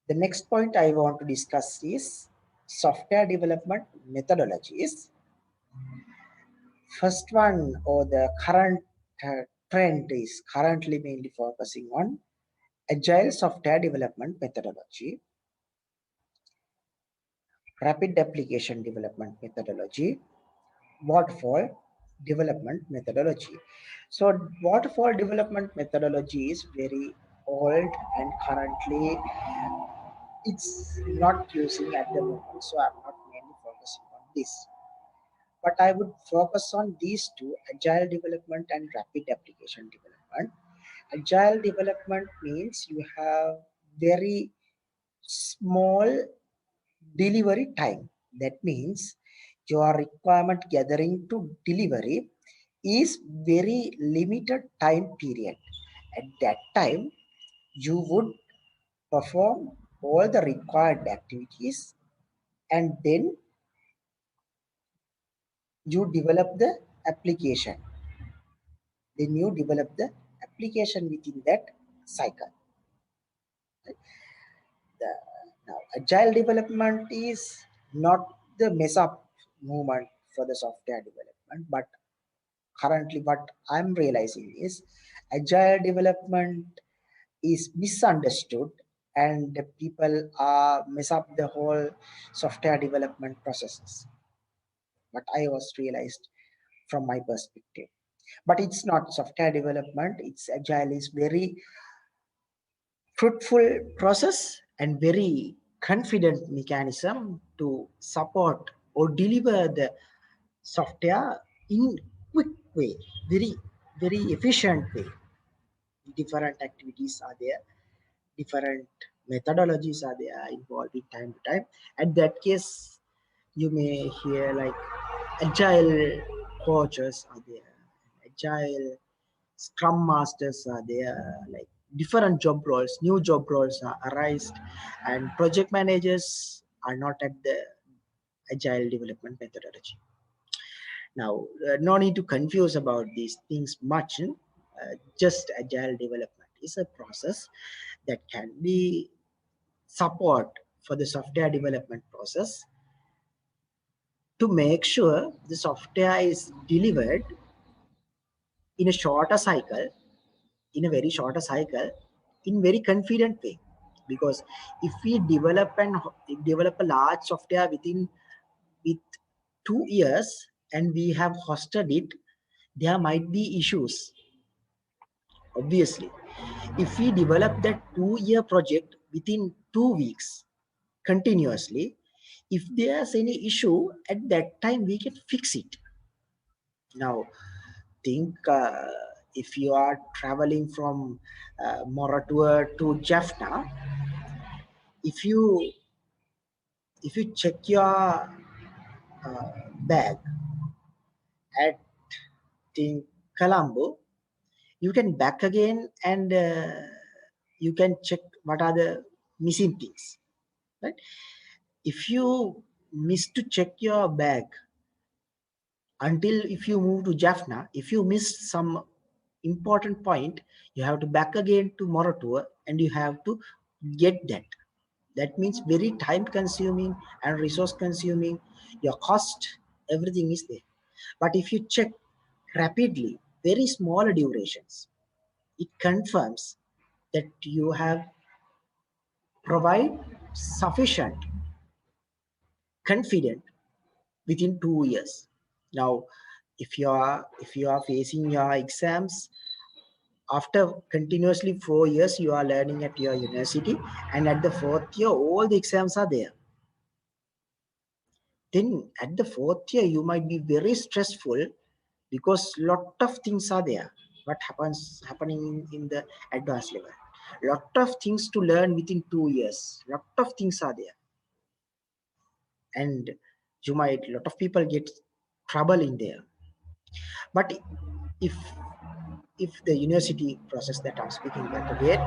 The next point I want to discuss is software development methodologies. First one, or the current trend, is currently mainly focusing on agile software development methodology, rapid application development methodology, waterfall development methodology. So waterfall development methodology is very old and currently it's not using at the moment. So I'm not mainly focusing on this. But I would focus on these two, agile development and rapid application development. Agile development means you have very small delivery time. That means your requirement gathering to delivery is very limited time period. At that time, you would perform all the required activities and then you develop the application. Then you develop the application within that cycle. The, now, agile development is not the mess up movement for the software development, but currently what I'm realizing is agile development is misunderstood and people are mess up the whole software development processes. What I was realized from my perspective. But it's not software development, it's agile is very fruitful process and very confident mechanism to support or deliver the software in quick way, very efficient way. Different activities are there, different methodologies are there involved in time to time. At that case, you may hear like agile coaches are there, agile scrum masters are there, like different job roles, new job roles are arised, and project managers are not at the agile development methodology. Now, no need to confuse about these things much. Just agile development is a process that can be support for the software development process to make sure the software is delivered in a shorter cycle, in a very shorter cycle, in very confident way. Because if we develop a large software with 2 years and we have hosted it, there might be issues. Obviously, if we develop that 2 year project within 2 weeks continuously, if there's any issue at that time, we can fix it. Now, think if you are traveling from Moratuwa to Jaffna, if you check your bag at think Colombo, you can back again and you can check what are the missing things. Right? If you miss to check your bag until if you move to Jaffna, if you miss some important point, you have to back again to Moratuwa and you have to get that. That means very time consuming and resource consuming. Your cost, everything is there. But if you check rapidly, very small durations, it confirms that you have provide sufficient confident within 2 years. Now, if you are facing your exams after continuously 4 years, you are learning at your university, and at the fourth year, all the exams are there. Then at the fourth year, you might be very stressful because lot of things are there. What happening in the advanced level? Lot of things to learn within 2 years. Lot of things are there, and you might lot of people get trouble in there. But if the university process that I'm speaking about again,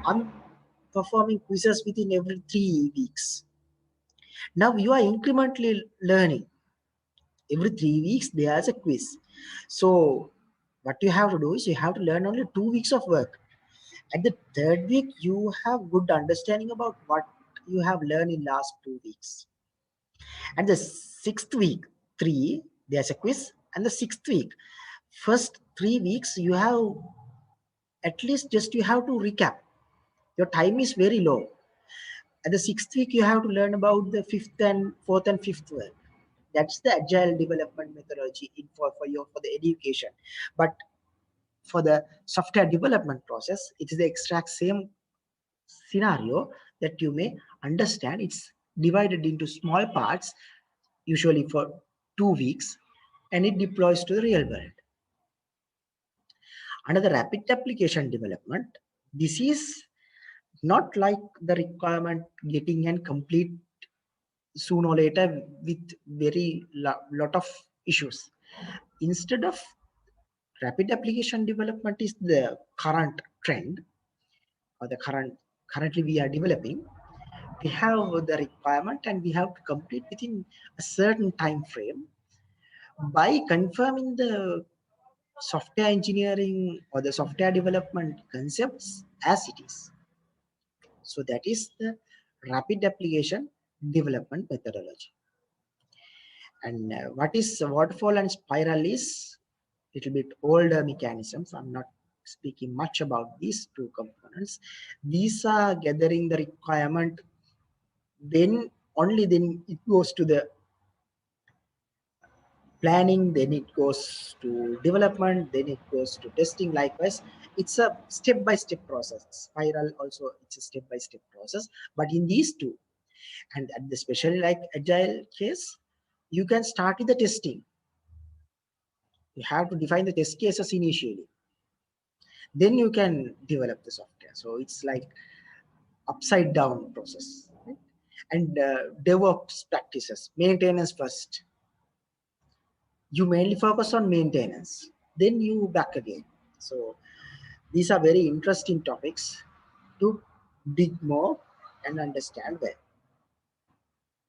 I'm performing quizzes within every 3 weeks. Now you are incrementally learning. Every 3 weeks there's a quiz. So what you have to do is you have to learn only 2 weeks of work. At the third week, you have good understanding about what you have learned in last 2 weeks. And the sixth week, three, there's a quiz. And the sixth week, first 3 weeks, you have at least just you have to recap. Your time is very low. At the sixth week, you have to learn about the fifth and fourth and fifth week. That's the agile development methodology for the education. But for the software development process, it is the exact same scenario that you may understand. It's divided into small parts, usually for 2 weeks, and it deploys to the real world. Under the rapid application development, this is not like the requirement getting and complete soon or later with very lot of issues. Instead of rapid application development is the current trend or the currently we are developing. We have the requirement and we have to complete within a certain time frame by confirming the software engineering or the software development concepts as it is. So that is the rapid application development methodology. And what is waterfall and spiral is little bit older mechanisms. I'm not speaking much about these two components. These are gathering the requirement, then only then it goes to the planning, then it goes to development, then it goes to testing. Likewise, it's a step-by-step process. Spiral also, it's a step-by-step process. But in these two, and at the especially like agile case, you can start with the testing. You have to define the test cases initially, then you can develop the software. So it's like upside down process, right? And DevOps practices, maintenance first. You mainly focus on maintenance, then you back again. So these are very interesting topics to dig more and understand well.